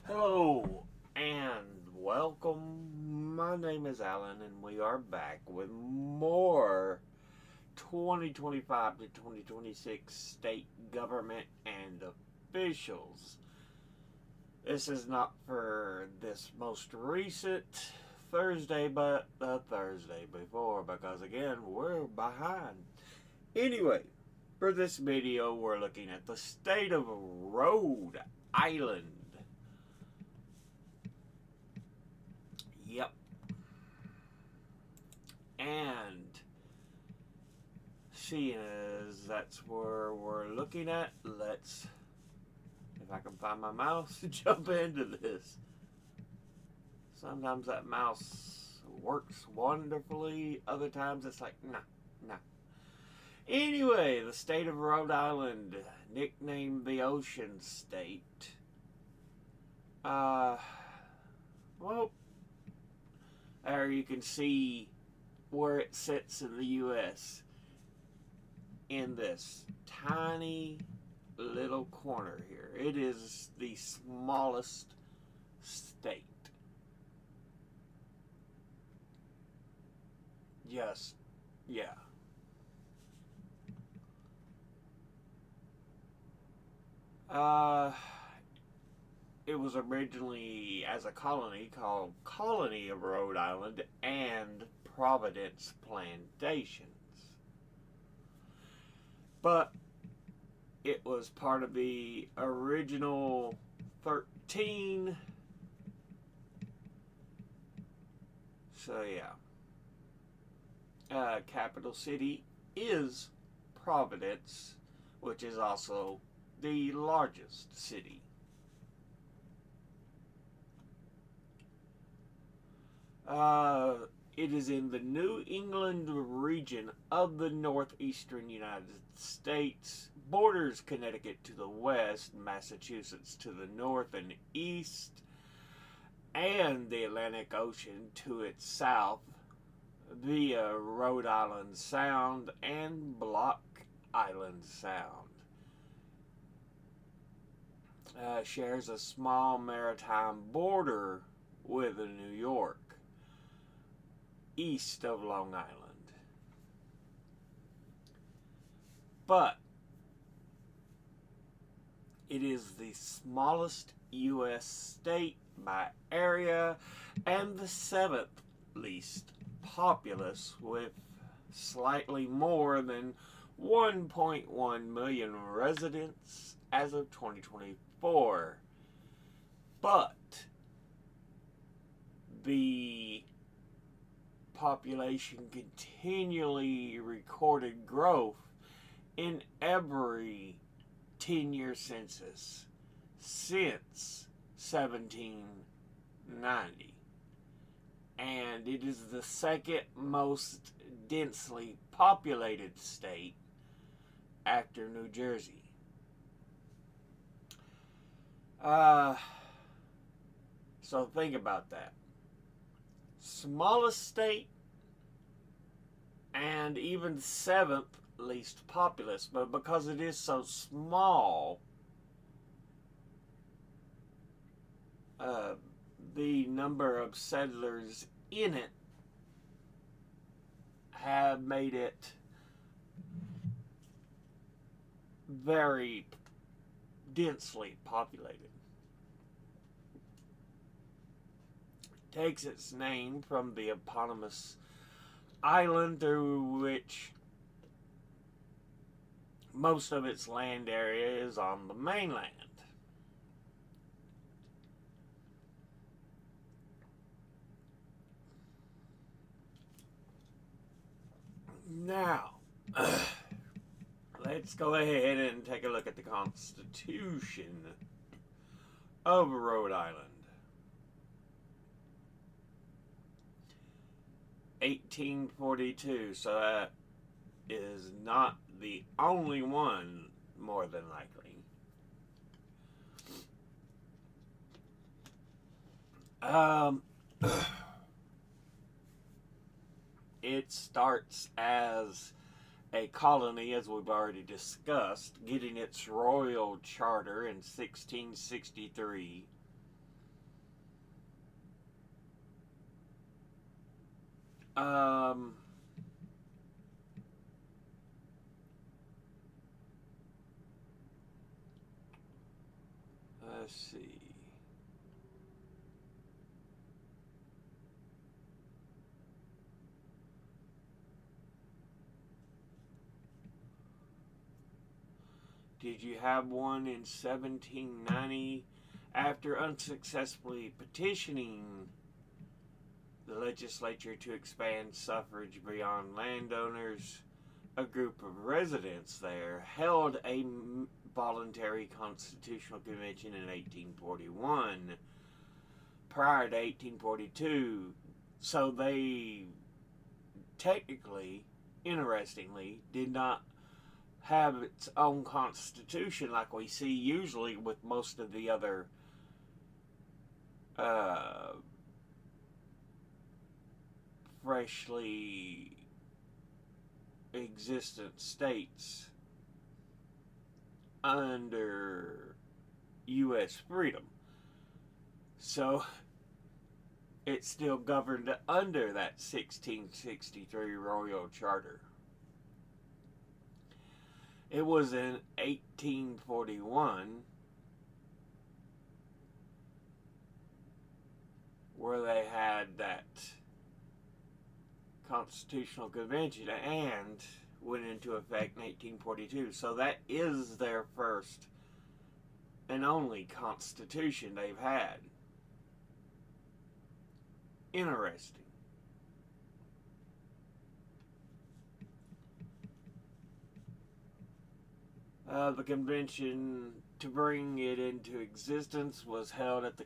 Hello and welcome. My name is Alan, and we are back with more 2025 to 2026 state government and officials. This is not for this most recent Thursday, but the Thursday before, because again, we're behind. Anyway, for this video, we're looking at the state of Rhode Island. Yep. And seeing as that's where we're looking at, let's, if I can find my mouse, jump into this. Sometimes that mouse works wonderfully, other times it's like, nah, nah. Anyway, the state of Rhode Island, nicknamed the Ocean State. Well, there you can see where it sits in the U.S. in this tiny little corner here. It is the smallest state. Just, yeah. Uh, it was originally as a colony called Colony of Rhode Island and Providence Plantations. But it was part of the original 13. So, yeah. Capital city is Providence, which is also the largest city. It is in the New England region of the northeastern United States, borders Connecticut to the west, Massachusetts to the north and east, and the Atlantic Ocean to its south via Rhode Island Sound and Block Island Sound. Shares a small maritime border with New York, east of Long Island. But it is the smallest U.S. state by area and the seventh least populous, with slightly more than 1.1 million residents as of 2024. But the population continually recorded growth in every 10-year census since 1790. And it is the second most densely populated state after New Jersey. So think about that. Smallest state and even seventh least populous, but because it is so small, the number of settlers in it have made it very densely populated. It takes its name from the eponymous island through which most of its land area is on the mainland. Now, let's go ahead and take a look at the Constitution of Rhode Island. 1842, so that is not the only one, more than likely. It starts as a colony, as we've already discussed, getting its royal charter in 1663. Um, let's see. Did you have one in 1790? After unsuccessfully petitioning the legislature to expand suffrage beyond landowners, a group of residents there held a voluntary constitutional convention in 1841 prior to 1842. So they technically, interestingly, did not have its own constitution like we see usually with most of the other uh, freshly existent states under U.S. freedom. So it's still governed under that 1663 Royal Charter. It was in 1841 where they had that Constitutional Convention and went into effect in 1842. So that is their first and only Constitution they've had. Interesting. The convention to bring it into existence was held at the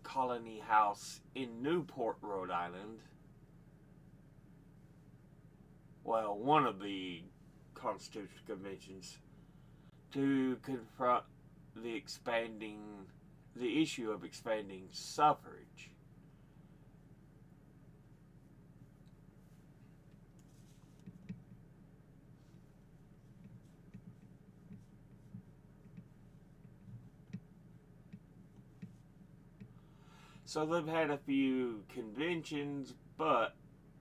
Colony House in Newport, Rhode Island. Well, one of the Constitutional Conventions to confront the issue of expanding suffrage. So they've had a few conventions, but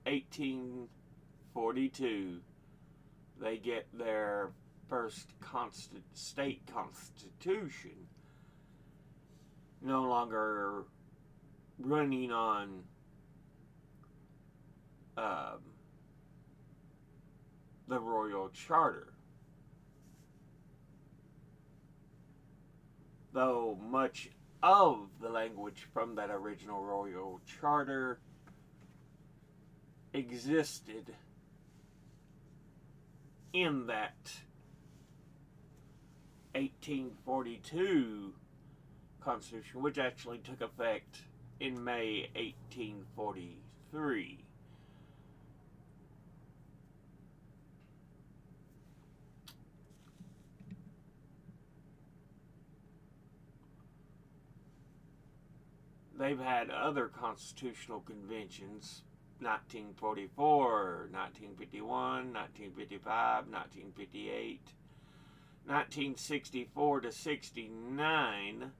1842 they get their first state constitution, no longer running on the Royal Charter. Though much of the language from that original Royal Charter existed in that 1842 Constitution, which actually took effect in May 1843. They've had other constitutional conventions: 1944, 1951, 1955, 1958, 1964 to 69,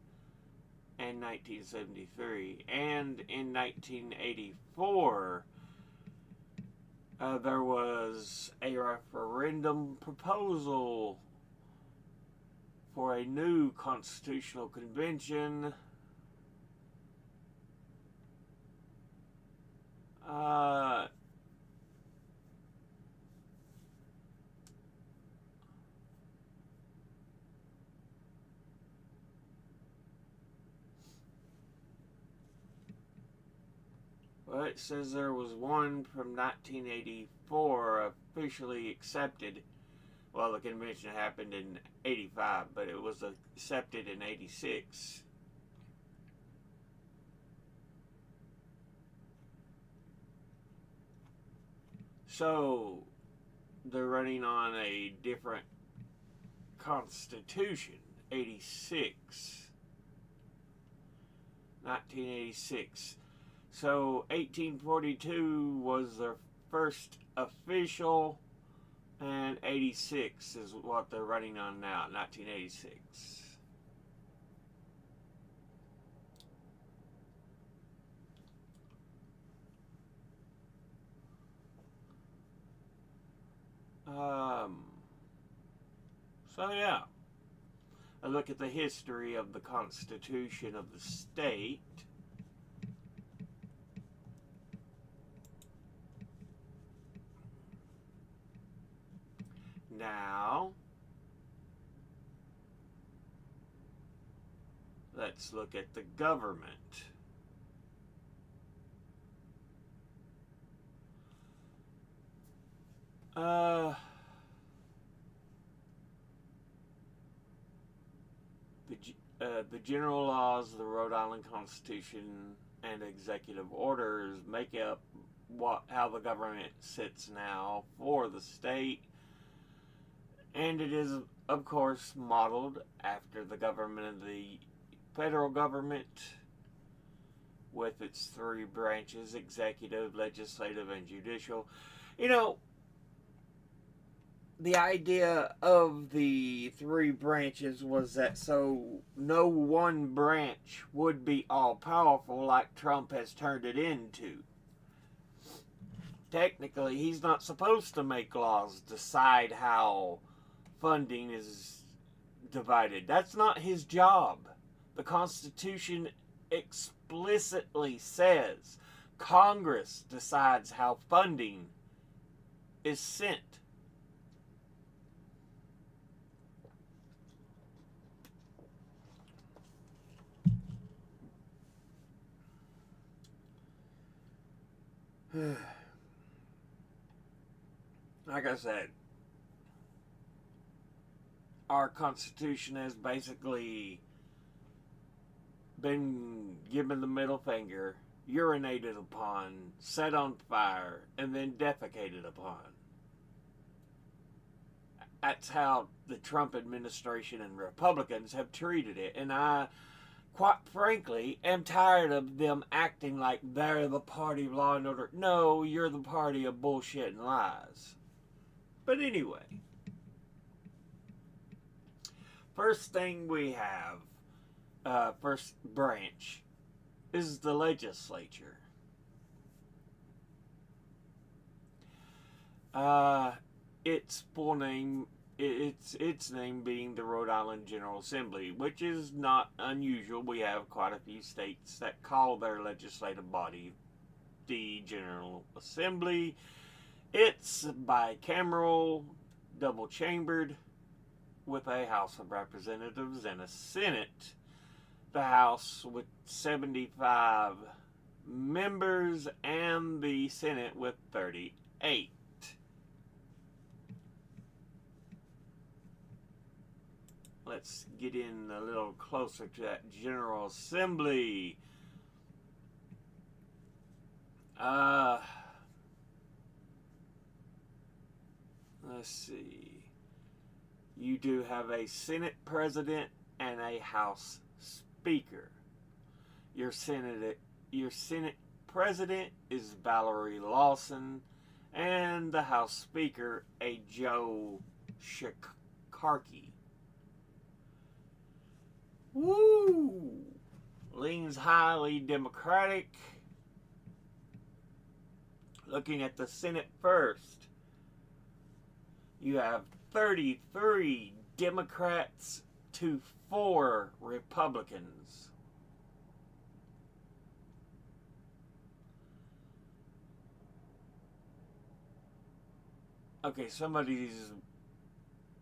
and 1973. And in 1984, there was a referendum proposal for a new constitutional convention. Well, it says there was one from 1984 officially accepted. Well, the convention happened in 85, but it was accepted in 86. So, they're running on a different constitution. 1986. So 1842 was their first official, and 86 is what they're running on now, 1986. So, yeah, a look at the history of the Constitution of the state. Now, let's look at the government. Uh, the general laws of the Rhode Island Constitution and executive orders make up how the government sits now for the state, and it is, of course, modeled after the government of the federal government with its three branches: executive, legislative, and judicial. You know, the idea of the three branches was that so no one branch would be all powerful like Trump has turned it into. Technically, he's not supposed to make laws, decide how funding is divided. That's not his job. The Constitution explicitly says Congress decides how funding is sent. Like I said, our Constitution has basically been given the middle finger, urinated upon, set on fire, and then defecated upon. That's how the Trump administration and Republicans have treated it. And I, quite frankly, am tired of them acting like they're the party of law and order. No, you're the party of bullshit and lies. But anyway, first thing we have, first branch, is the legislature. Its full name, its name being the Rhode Island General Assembly, which is not unusual. We have quite a few states that call their legislative body the General Assembly. It's bicameral, double-chambered, with a House of Representatives and a Senate. The House with 75 members and the Senate with 38. Let's get in a little closer to that General Assembly. Let's see. You do have a Senate President and a House Speaker. Your Senate President is Valerie Lawson, and the House Speaker, a Joe Shikarki. Woo! Leans highly Democratic. Looking at the Senate first, you have 33 Democrats to 4 Republicans. Okay, somebody's...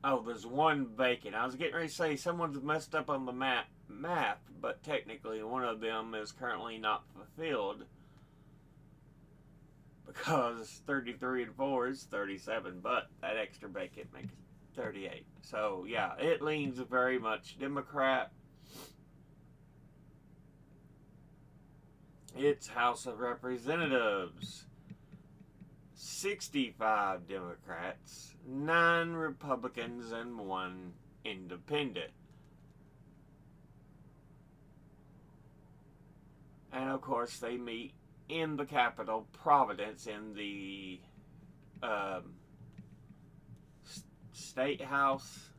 Oh, there's one vacant. I was getting ready to say someone's messed up on the math, but technically one of them is currently not fulfilled. Because 33 and 4 is 37, but that extra vacant makes 38. So, yeah, it leans very much Democrat. It's House of Representatives. 65 Democrats, 9 Republicans, and 1 Independent. And of course, they meet in the capital, Providence, in the State House.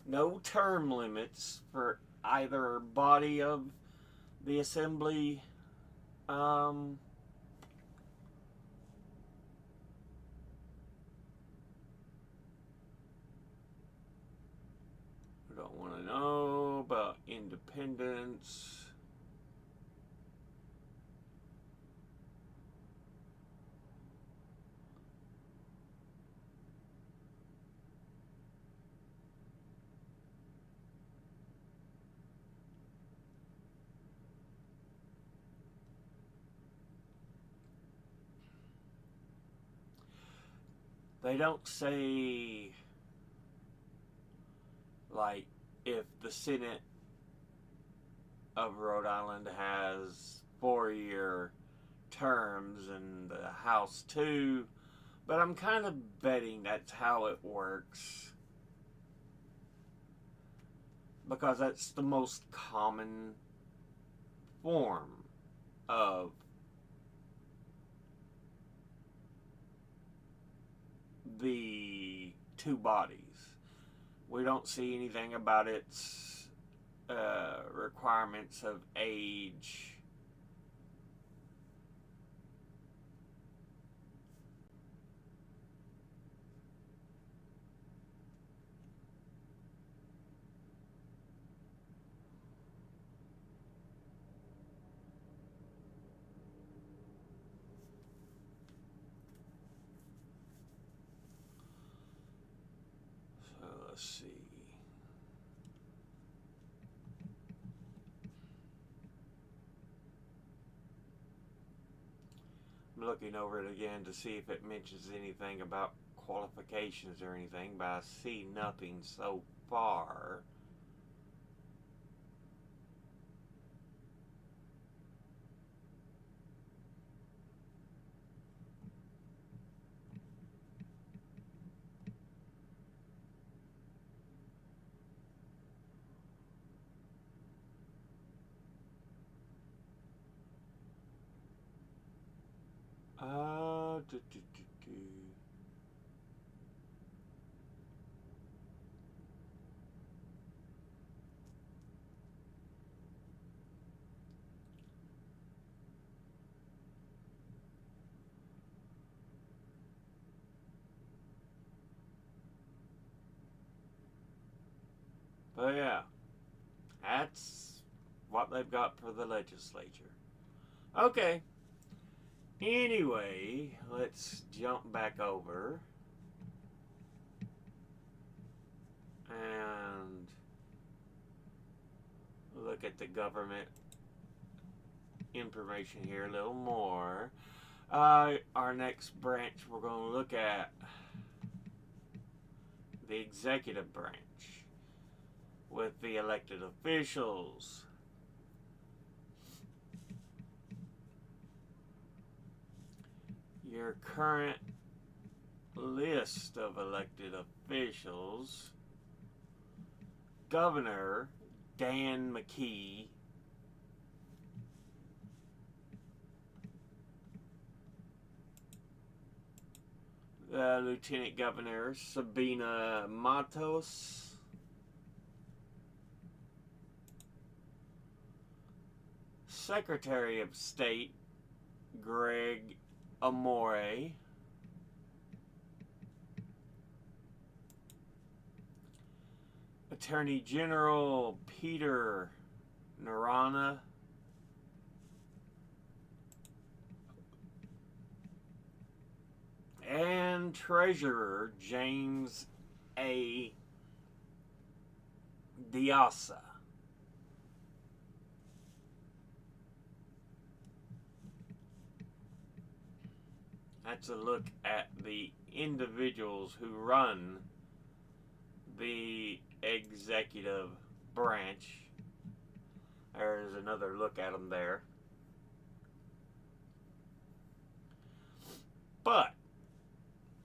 No term limits for either body of the assembly, um, I don't want to know about independence. They don't say, like, if the Senate of Rhode Island has 4-year terms and the House too, but I'm kind of betting that's how it works because that's the most common form of the two bodies. We don't see anything about its requirements of age. So let's see. I'm looking over it again to see if it mentions anything about qualifications or anything, but I see nothing so far. Uh, do, do, do, do. But yeah, that's what they've got for the legislature. Okay. Anyway, let's jump back over and look at the government information here a little more. Our next branch, we're going to look at the executive branch with the elected officials. Your current list of elected officials: Governor Dan McKee, Lieutenant Governor Sabina Matos, Secretary of State Greg Amore, Attorney General Peter Narana, and Treasurer James A. Diasa. That's a look at the individuals who run the executive branch. There's another look at them there. But,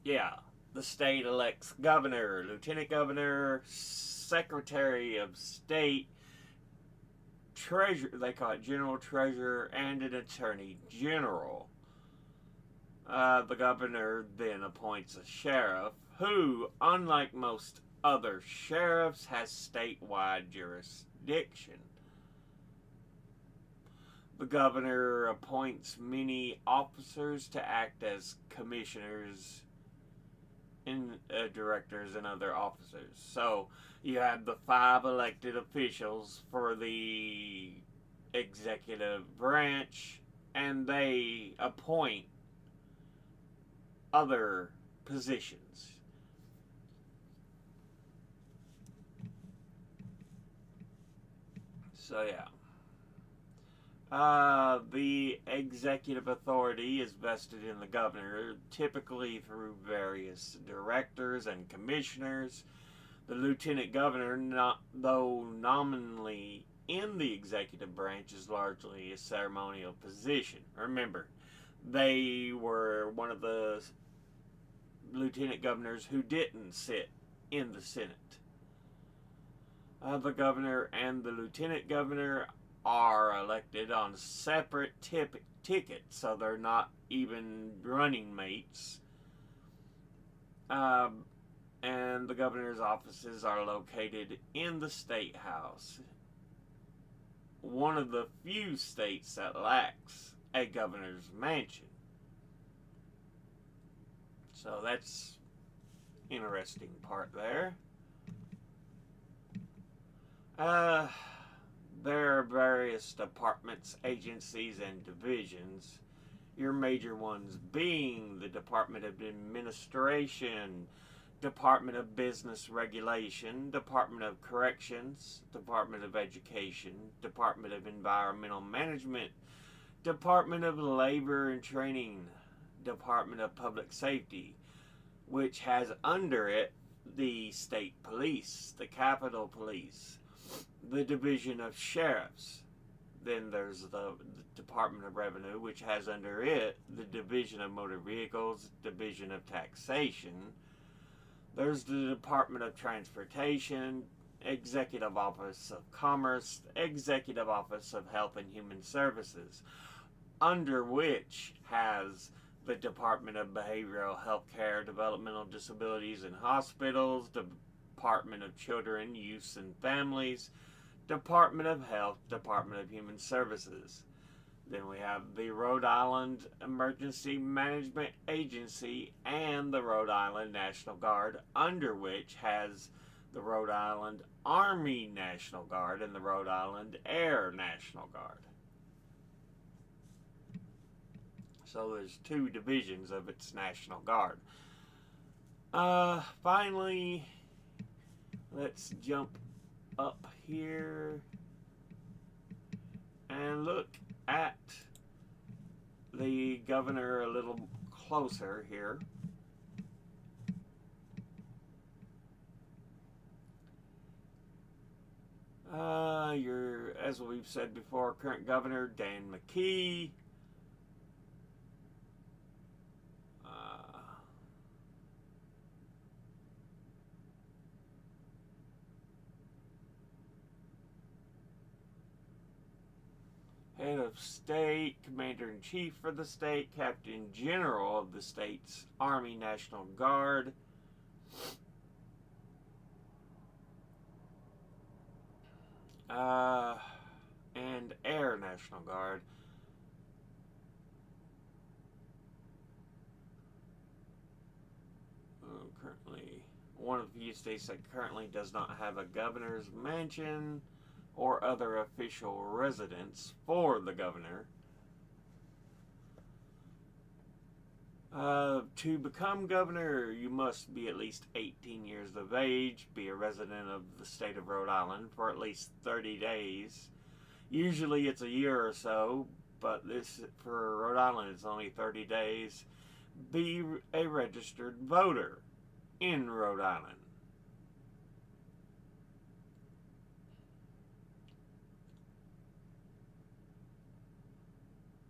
yeah, the state elects governor, lieutenant governor, secretary of state, treasurer, they call it general treasurer, and an attorney general. The governor then appoints a sheriff who, unlike most other sheriffs, has statewide jurisdiction. The governor appoints many officers to act as commissioners and directors and other officers. So you have the 5 elected officials for the executive branch, and they appoint other positions. So yeah. The executive authority is vested in the governor, typically through various directors and commissioners. The lieutenant governor, though nominally in the executive branch, is largely a ceremonial position. Remember, they were one of the lieutenant governors who didn't sit in the Senate. The governor and the lieutenant governor are elected on separate tickets, so they're not even running mates. And the governor's offices are located in the State House, one of the few states that lacks a governor's mansion. So that's interesting part there. There are various departments, agencies, and divisions. Your major ones being the Department of Administration, Department of Business Regulation, Department of Corrections, Department of Education, Department of Environmental Management, Department of Labor and Training, Department of Public Safety, which has under it the State Police, the Capitol Police, the Division of Sheriffs. Then there's the Department of Revenue, which has under it the Division of Motor Vehicles, Division of Taxation. There's the Department of Transportation, Executive Office of Commerce, Executive Office of Health and Human Services, under which has the Department of Behavioral Health Care, Developmental Disabilities and Hospitals, Department of Children, Youth and Families, Department of Health, Department of Human Services. Then we have the Rhode Island Emergency Management Agency and the Rhode Island National Guard, under which has the Rhode Island Army National Guard and the Rhode Island Air National Guard. So there's 2 divisions of its National Guard. Finally, let's jump up here and look at the governor a little closer here. As we've said before, current governor Dan McKee. Head of State, Commander-in-Chief for the state, Captain General of the state's Army National Guard. And Air National Guard. Currently, one of the few states that currently does not have a governor's mansion or other official residence for the governor. To become governor, you must be at least 18 years of age, be a resident of the state of Rhode Island for at least 30 days. Usually it's a year or so, but this for Rhode Island it's only 30 days. Be a registered voter in Rhode Island.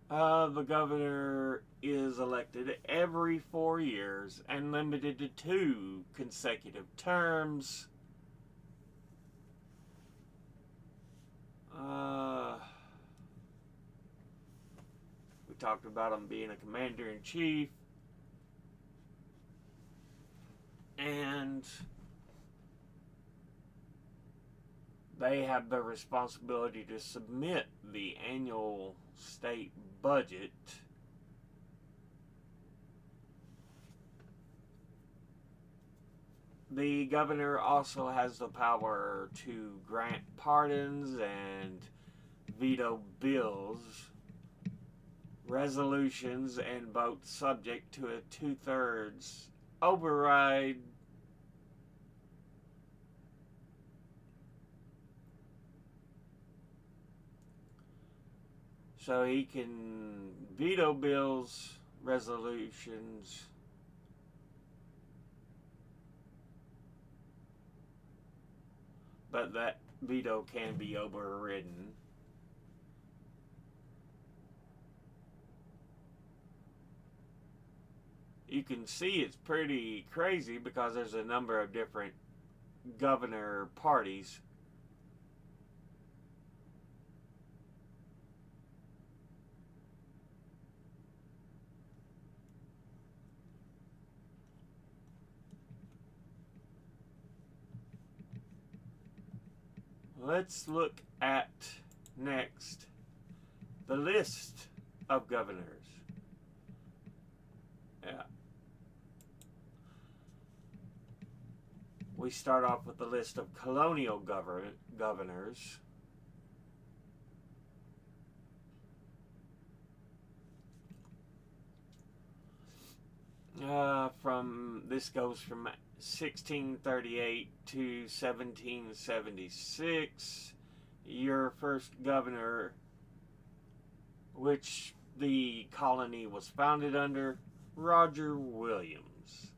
The governor is elected every 4 years and limited to 2 consecutive terms. We talked about him being a commander-in-chief. And they have the responsibility to submit the annual state budget. The governor also has the power to grant pardons and veto bills, resolutions, and votes subject to a 2/3 override. So he can veto bills, resolutions, but that veto can be overridden. You can see it's pretty crazy because there's a number of different governor parties. Let's look at next the list of governors. Yeah. We start off with the list of colonial governors. This goes from 1638 to 1776. Your first governor, which the colony was founded under, Roger Williams,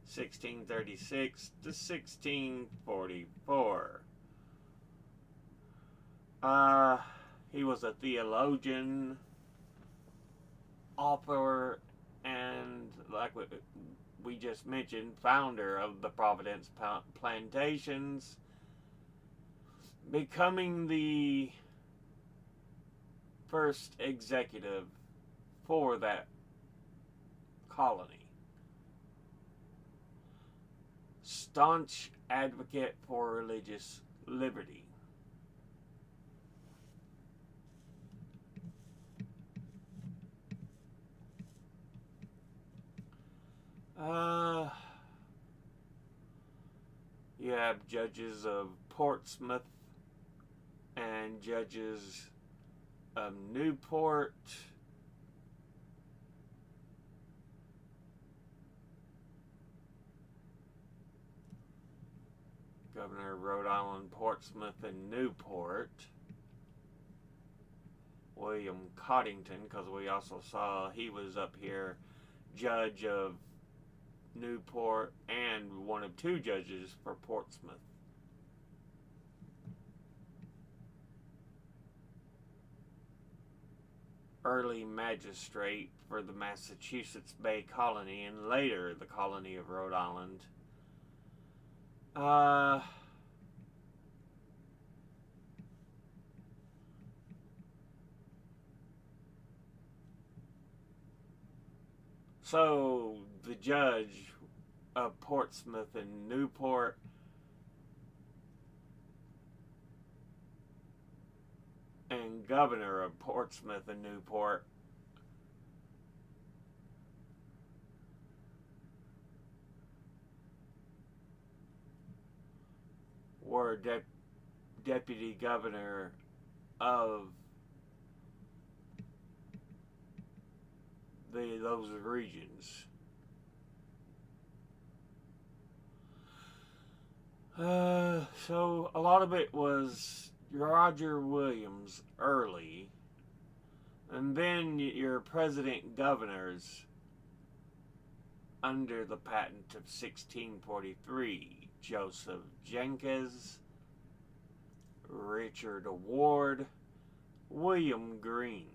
1636 to 1644. He was a theologian, author, and like we just mentioned, founder of the Providence Plantations, becoming the first executive for that colony. Staunch advocate for religious liberty. You have judges of Portsmouth and judges of Newport. Governor of Rhode Island, Portsmouth, and Newport. William Coddington, because we also saw he was up here, judge of Newport and one of two judges for Portsmouth. Early magistrate for the Massachusetts Bay Colony and later the colony of Rhode Island. So the judge of Portsmouth and Newport and governor of Portsmouth and Newport were deputy governor of those regions. So a lot of it was Roger Williams early, and then your president governors under the patent of 1643, Joseph Jenkins, Richard Ward, William Green.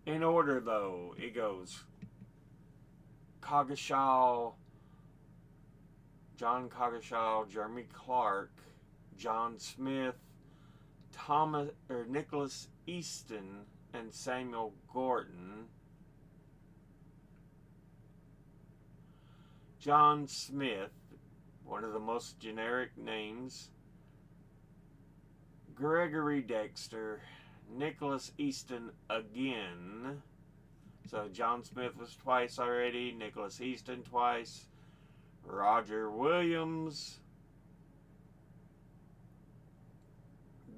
In order, though, it goes Coggeshall, John Coggeshall, Jeremy Clark, John Smith, Nicholas Easton, and Samuel Gordon. John Smith, one of the most generic names. Gregory Dexter. Nicholas Easton again. So John Smith was twice already. Nicholas Easton twice. Roger Williams.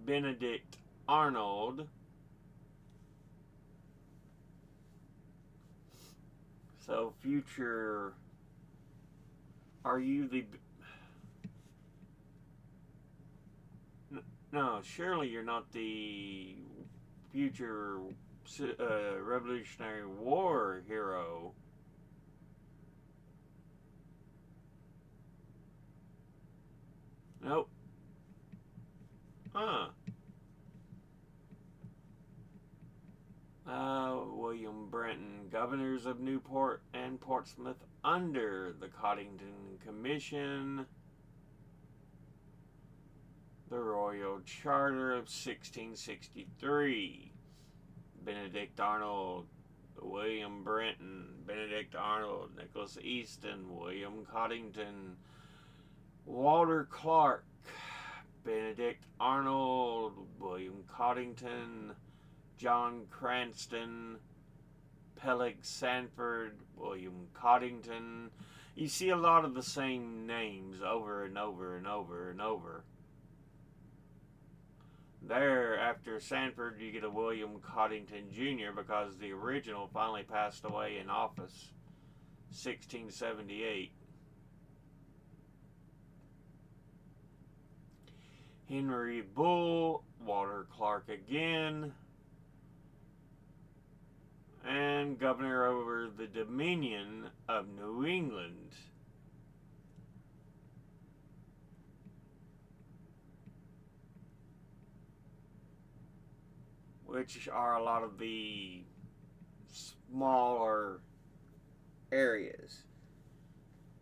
Benedict Arnold. So future... Are you the... No, surely you're not the future Revolutionary War hero. Nope. Huh. William Brenton, governors of Newport and Portsmouth under the Coddington Commission. The Royal Charter of 1663. Benedict Arnold, William Brenton, Benedict Arnold, Nicholas Easton, William Coddington, Walter Clark, Benedict Arnold, William Coddington, John Cranston, Peleg Sanford, William Coddington. You see a lot of the same names over and over and over and over. There, after Sanford, you get a William Coddington Jr. because the original finally passed away in office, 1678. Henry Bull, Walter Clark again, and governor over the Dominion of New England. Which are a lot of the smaller areas.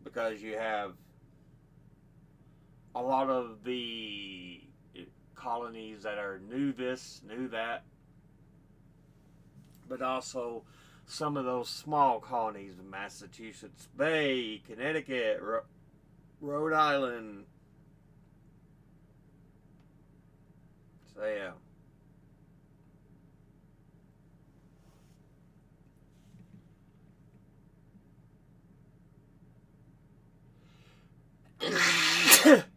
Because you have a lot of the colonies that are new this, new that. But also some of those small colonies, Massachusetts Bay, Connecticut, Rhode Island. So yeah.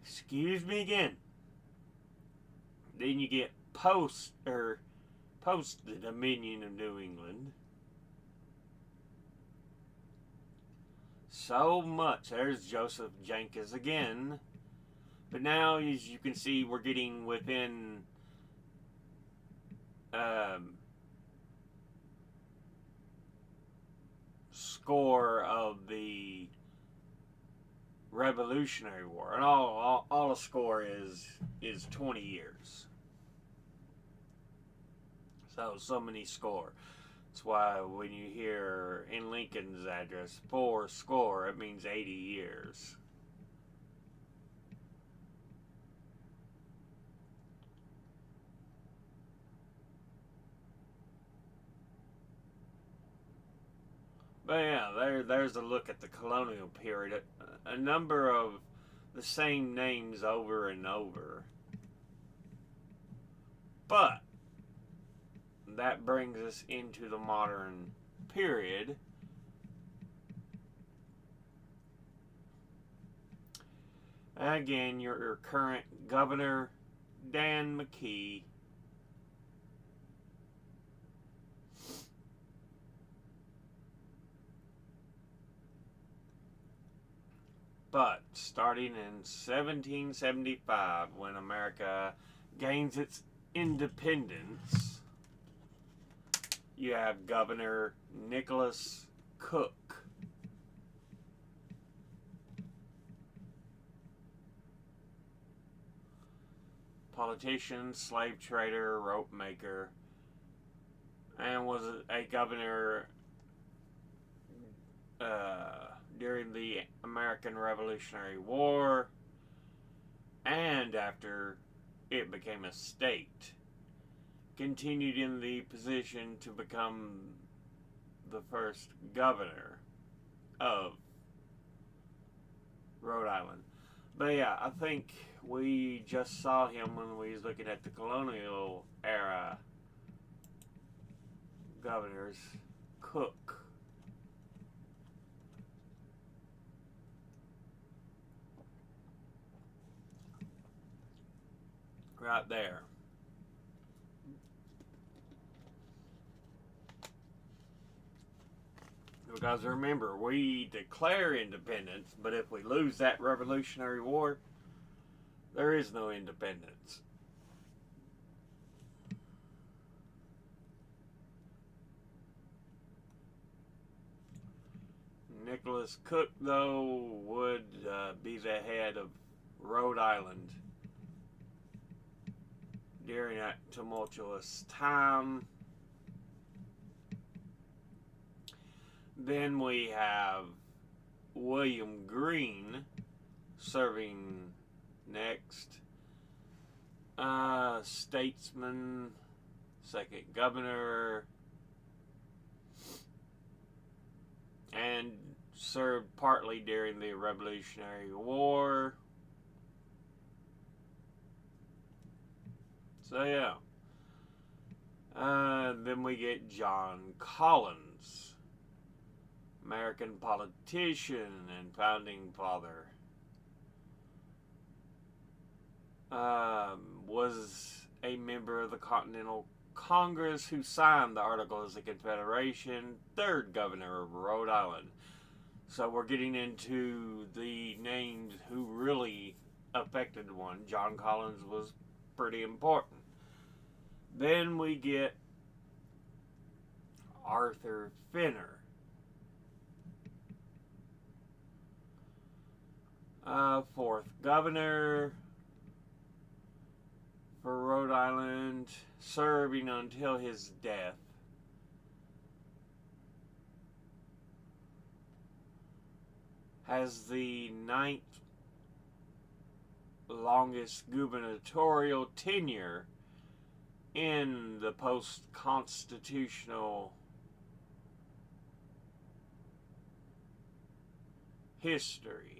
Excuse me again. Then you get post the Dominion of New England. So much. There's Joseph Jenkins again. But now, as you can see, we're getting within score of the Revolutionary War, and all a score is 20 years. So many score. That's why when you hear in Lincoln's address 4 score, it means 80 years. But yeah, there's a look at the colonial period. A number of the same names over and over. But that brings us into the modern period. Again, your current governor, Dan McKee. But starting in 1775, when America gains its independence, you have Governor Nicholas Cook. Politician, slave trader, rope maker, and was a governor during the American Revolutionary War and after it became a state. continued in the position to become the first governor of Rhode Island. But yeah, I think we just saw him when we was looking at the colonial era governors. Cook. Right there. Because remember, we declare independence, but if we lose that Revolutionary War, there is no independence. Nicholas Cook, though, would be the head of Rhode Island during that tumultuous time. Then we have William Greene serving next. Statesman, second governor, and served partly during the Revolutionary War. So yeah. Then we get John Collins, American politician and founding father. Was a member of the Continental Congress who signed the Articles of Confederation, third governor of Rhode Island. So we're getting into the names who really affected one. John Collins was pretty important. Then we get Arthur Fenner. Fourth governor for Rhode Island, serving until his death. Has the 9th longest gubernatorial tenure in the post-constitutional history.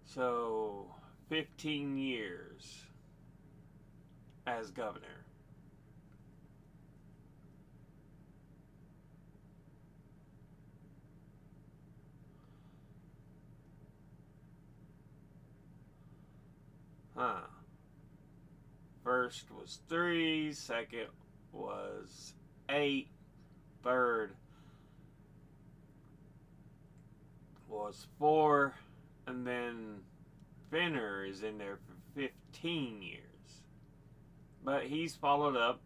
So, 15 years as governor. First was 3, second was 8, third was 4, and then Fenner is in there for 15 years. But he's followed up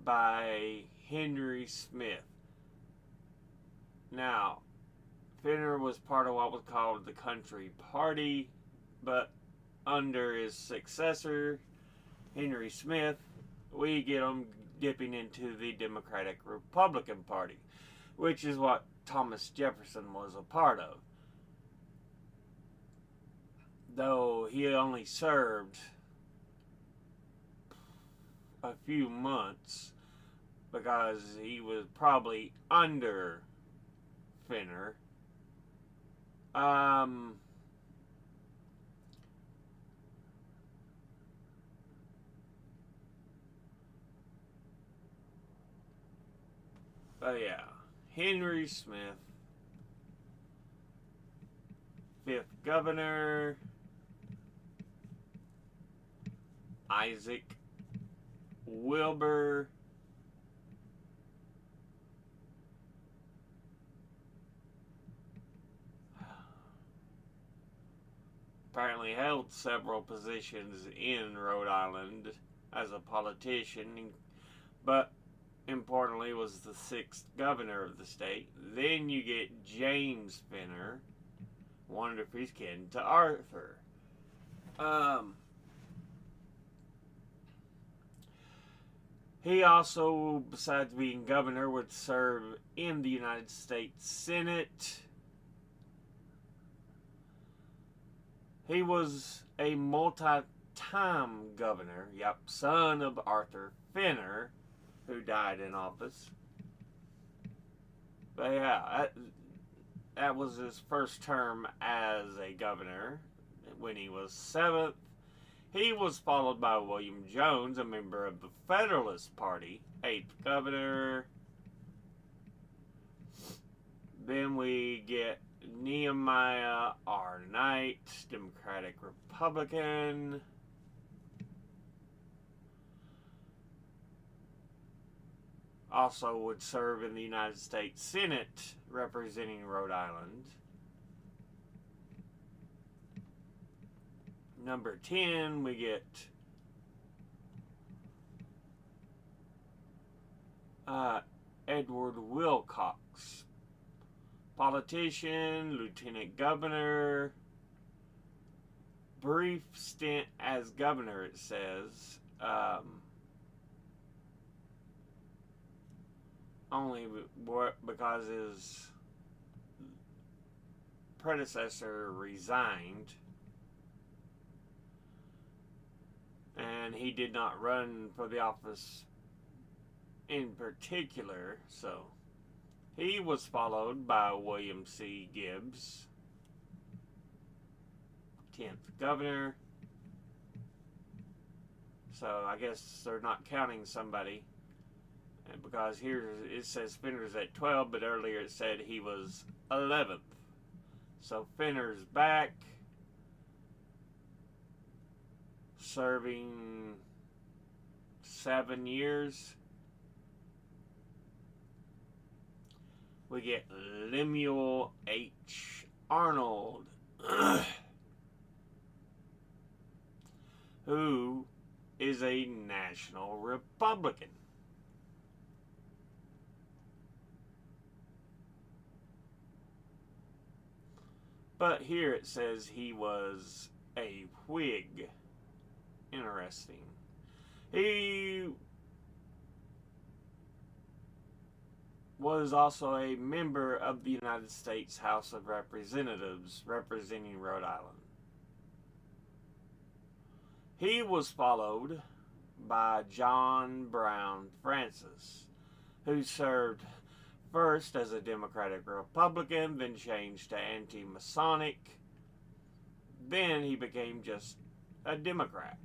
by Henry Smith. Now, Fenner was part of what was called the Country Party, but under his successor, Henry Smith, we get him dipping into the Democratic Republican Party, which is what Thomas Jefferson was a part of. Though he only served a few months because he was probably under Fenner. But yeah, Henry Smith, 5th governor. Isaac Wilbur, apparently held several positions in Rhode Island as a politician, but importantly was the 6th governor of the state. Then you get James Fenner, one of his kin to Arthur. He also, besides being governor, would serve in the United States Senate He was a multi-time governor, son of Arthur Fenner, who died in office. But yeah, that was his first term as a governor when he was 7th. He was followed by William Jones, a member of the Federalist Party, 8th governor. Then we get Nehemiah R. Knight, Democratic Republican. Also would serve in the United States Senate representing Rhode Island. Number 10, we get Edward Wilcox, politician, lieutenant governor, brief stint as governor, it says. Only because his predecessor resigned. And he did not run for the office in particular, so he was followed by William C. Gibbs, 10th governor. So I guess they're not counting somebody, because here it says Fenner's at 12, but earlier it said he was 11th. So Fenner's back, serving 7 years. We get Lemuel H. Arnold, who is a national Republican. But here it says he was a Whig. Interesting. He was also a member of the United States House of Representatives representing Rhode Island. He was followed by John Brown Francis, who served first as a Democratic Republican, then changed to anti-Masonic. Then he became just a Democrat.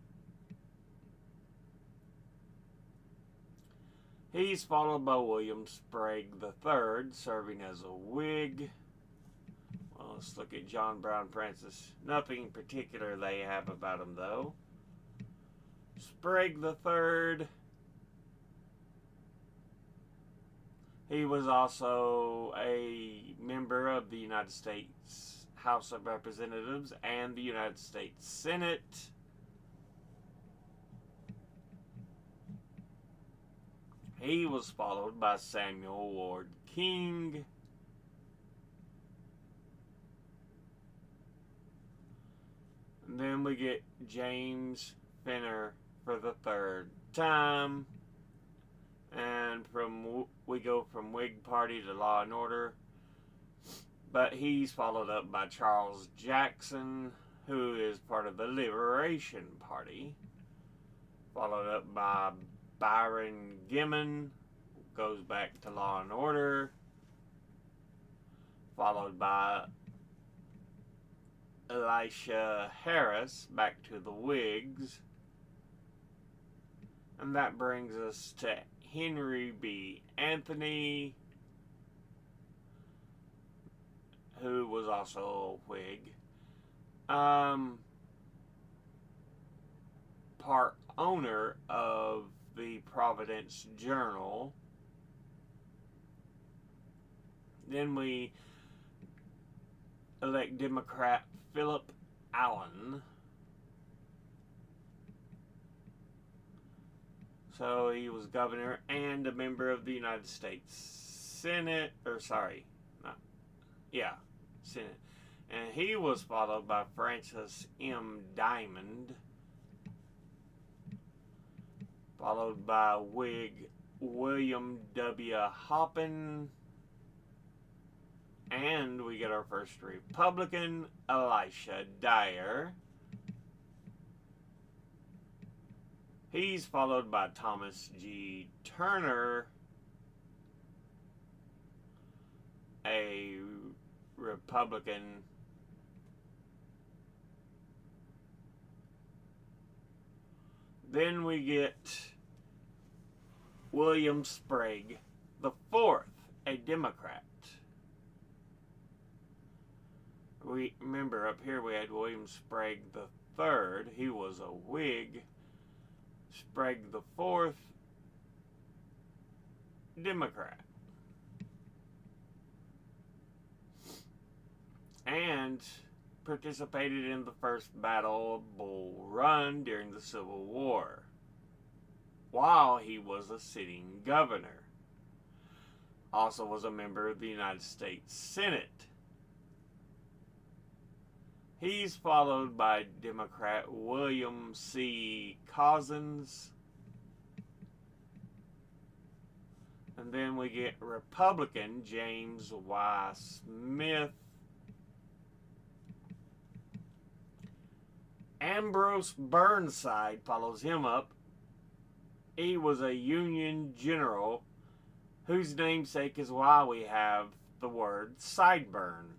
He's followed by William Sprague III, serving as a Whig. Well, let's look at John Brown Francis. Nothing particular they have about him, though. Sprague III. He was also a member of the United States House of Representatives and the United States Senate. He was followed by Samuel Ward King. And then we get James Fenner for the third time. And we go from Whig Party to Law and Order. But he's followed up by Charles Jackson, who is part of the Liberation Party. Followed up by Byron Gimmon, goes back to Law and Order. Followed by Elisha Harris, back to the Whigs. And that brings us to Henry B. Anthony, who was also a Whig. Part owner of the Providence Journal. Then we elect Democrat Philip Allen. So he was governor and a member of the United States Senate, Senate. And he was followed by Francis M. Diamond, followed by Whig William W. Hoppin, And we get our first Republican, Elisha Dyer. He's followed by Thomas G. Turner, a Republican. Then we get William Sprague the Fourth, a Democrat. We remember up here we had William Sprague the Third. He was a Whig. Sprague the Fourth, Democrat. And participated in the first Battle of Bull Run during the Civil War while he was a sitting governor. Also was a member of the United States Senate. He's followed by Democrat William C. Cozzens. And then we get Republican James Y. Smith. Ambrose Burnside follows him up. He was a Union general whose namesake is why we have the word sideburn.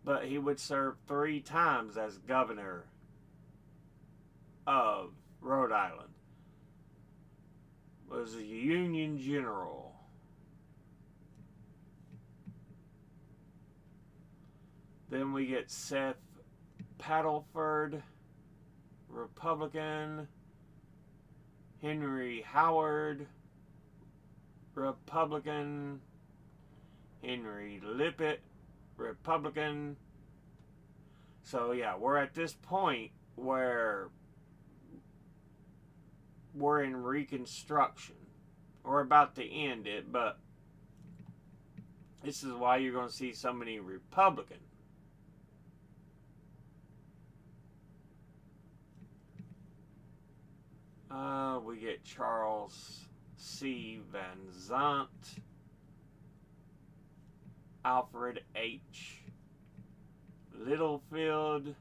But he would serve 3 times as governor of Rhode Island. Was a Union general. Then we get Seth Paddleford, Republican. Henry Howard, Republican. Henry Lippett, Republican. So yeah, we're at this point where we're in Reconstruction. We're about to end it, but this is why you're going to see so many Republicans. We get Charles C. Van Zandt, Alfred H. Littlefield,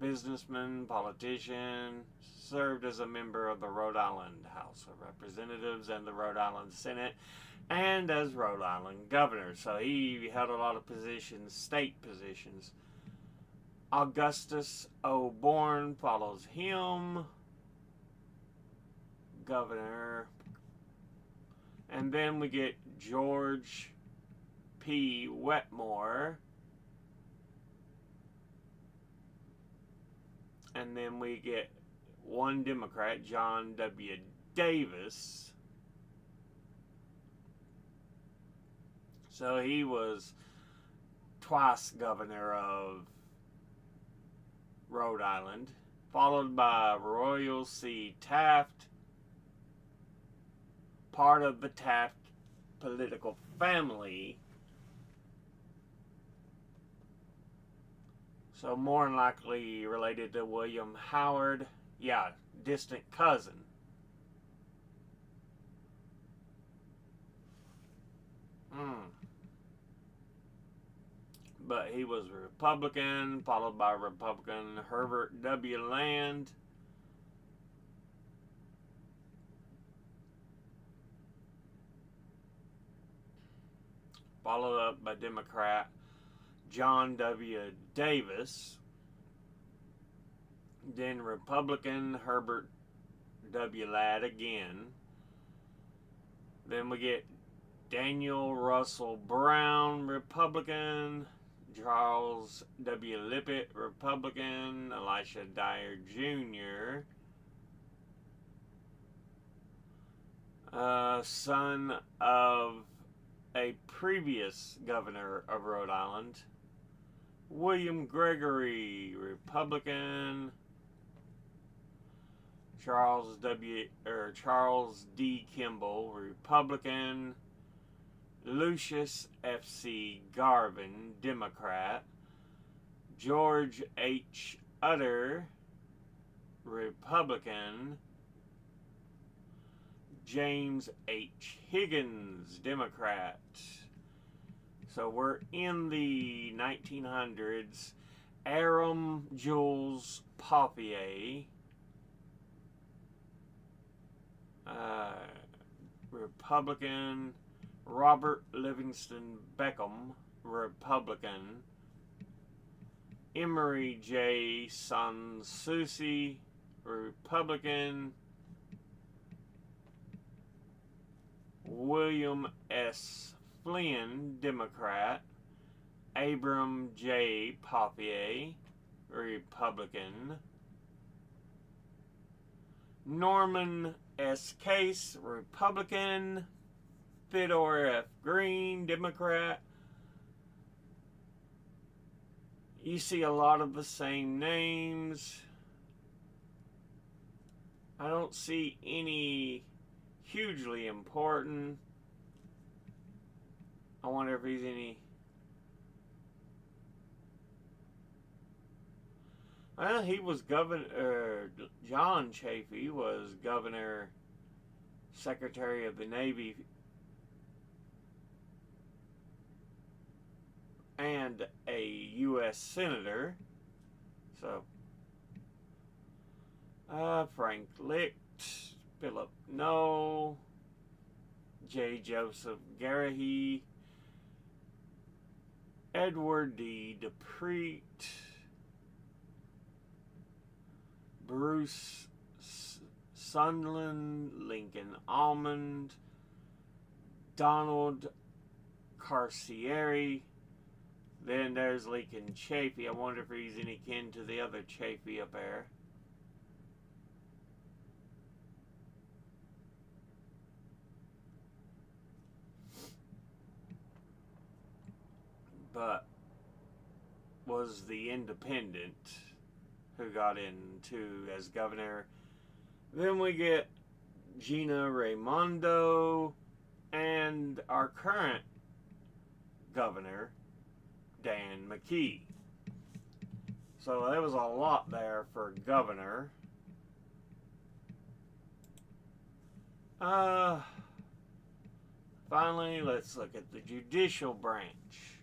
businessman, politician, served as a member of the Rhode Island House of Representatives and the Rhode Island Senate, and as Rhode Island governor. So he held a lot of positions, state positions. Augustus O. Bourne follows him, governor. And then we get George P. Wetmore. And then we get one Democrat, John W. Davis. So he was twice governor of Rhode Island, followed by Royal C. Taft, part of the Taft political family. So more than likely related to William Howard. Yeah, distant cousin. But he was a Republican, followed by Republican Herbert W. Land. Followed up by Democrat John W. Davis. Then Republican Herbert W. Ladd again. Then we get Daniel Russell Brown, Republican. Charles W. Lippett, Republican. Elisha Dyer Jr., son of a previous governor of Rhode Island. William Gregory, Republican. Charles D. Kimball, Republican. Lucius F.C. Garvin, Democrat. George H. Utter, Republican. James H. Higgins, Democrat. So we're in the 1900s. Aram Jules Papier, Republican. Robert Livingston Beckham, Republican. Emory J. Sanssouci, Republican. William S. Flynn, Democrat. Abram J. Papier, Republican. Norman S. Case, Republican. Theodore F. Green, Democrat. You see a lot of the same names. I don't see any hugely important. I wonder if he's any. Well, he was governor. John Chafee was governor, secretary of the Navy, and a U.S. senator. So, Frank Licht, Philip Noll, J. Joseph Garrahy, Edward D. DePreet, Bruce Sunderland, Lincoln Almond, Donald Carcieri. Then there's Lincoln Chafee. I wonder if he's any kin to the other Chafee up there. But was the independent who got into as governor. Then we get Gina Raimondo and our current governor, Dan McKee. So there was a lot there for governor. Finally, let's look at the judicial branch.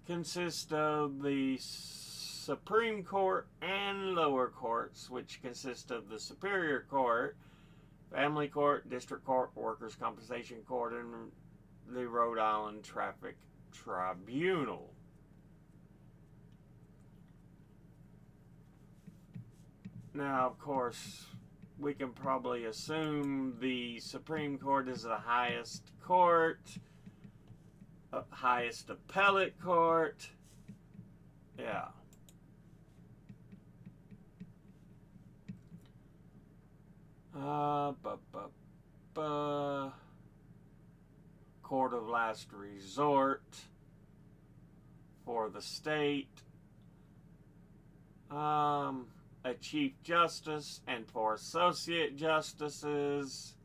Consists of the Supreme Court and lower courts, which consist of the Superior Court, Family Court, District Court, Workers' Compensation Court, and the Rhode Island Traffic Tribunal. Now, of course, we can probably assume the Supreme Court is the highest court, highest appellate court. Yeah. Court of last resort for the state. A Chief Justice and 4 Associate Justices.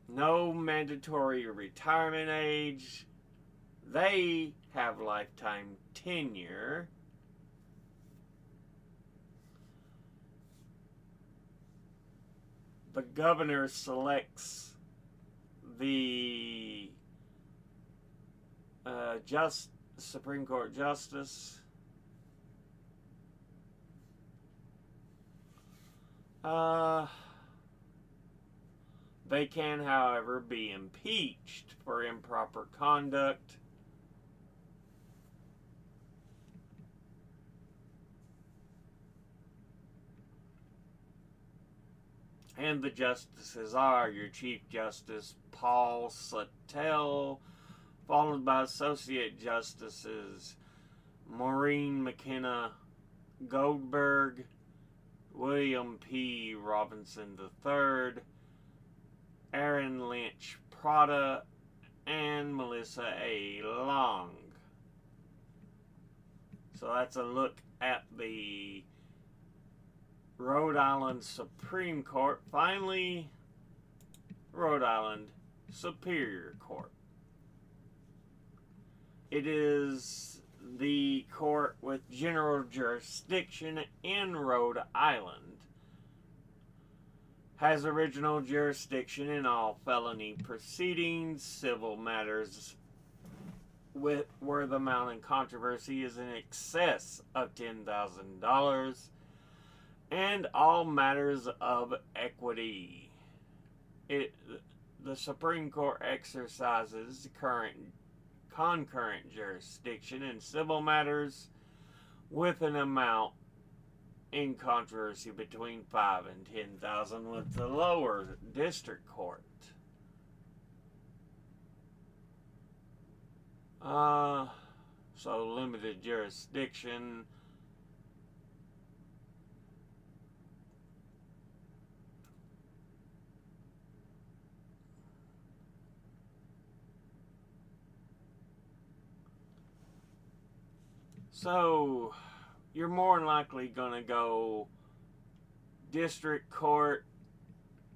No mandatory retirement age. They have lifetime tenure. The governor selects the Supreme Court Justice. They can, however, be impeached for improper conduct. And the justices are your Chief Justice Paul Suttel, followed by Associate Justices Maureen McKenna Goldberg, William P. Robinson III, Aaron Lynch Prada, and Melissa A. Long. So that's a look at the Rhode Island Supreme Court. Finally, Rhode Island Superior Court. It is the court with general jurisdiction in Rhode Island has original jurisdiction in all felony proceedings, civil matters where the amount in controversy is in excess of $10,000, and all matters of equity. The Supreme Court exercises concurrent jurisdiction in civil matters with an amount in controversy between $5,000 and $10,000 with the lower district court. So limited jurisdiction. So you're more than likely going to go district court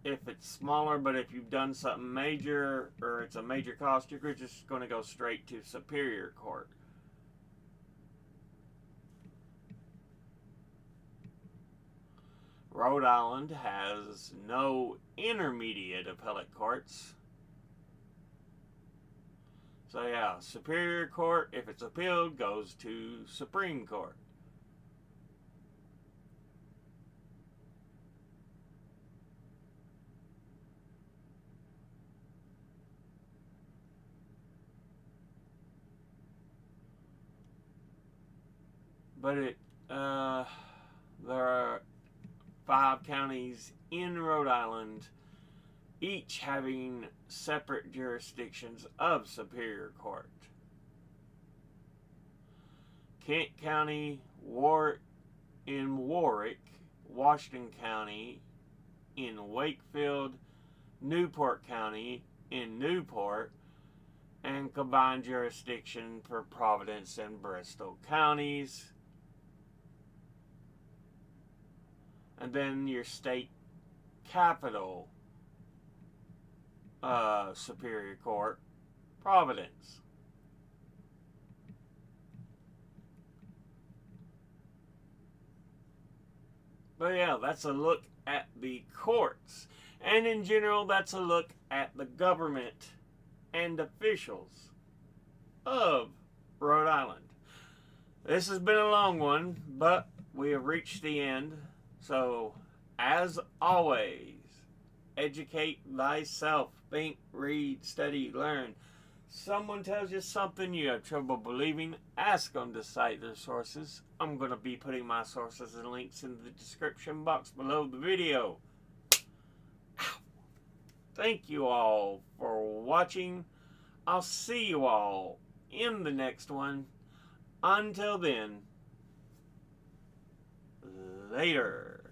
if it's smaller, but if you've done something major or it's a major cost, you're just going to go straight to Superior Court. Rhode Island has no intermediate appellate courts. So yeah, Superior Court, if it's appealed, goes to Supreme Court. But there are 5 counties in Rhode Island, each having separate jurisdictions of Superior Court. Kent County in Warwick, Washington County in Wakefield, Newport County in Newport, and combined jurisdiction for Providence and Bristol counties. And then your state capital Superior Court, Providence. But yeah, that's a look at the courts. And in general, that's a look at the government and officials of Rhode Island. This has been a long one, but we have reached the end. So, as always, educate thyself. Think, read, study, learn. Someone tells you something you have trouble believing, ask them to cite their sources. I'm going to be putting my sources and links in the description box below the video. Thank you all for watching. I'll see you all in the next one. Until then, later.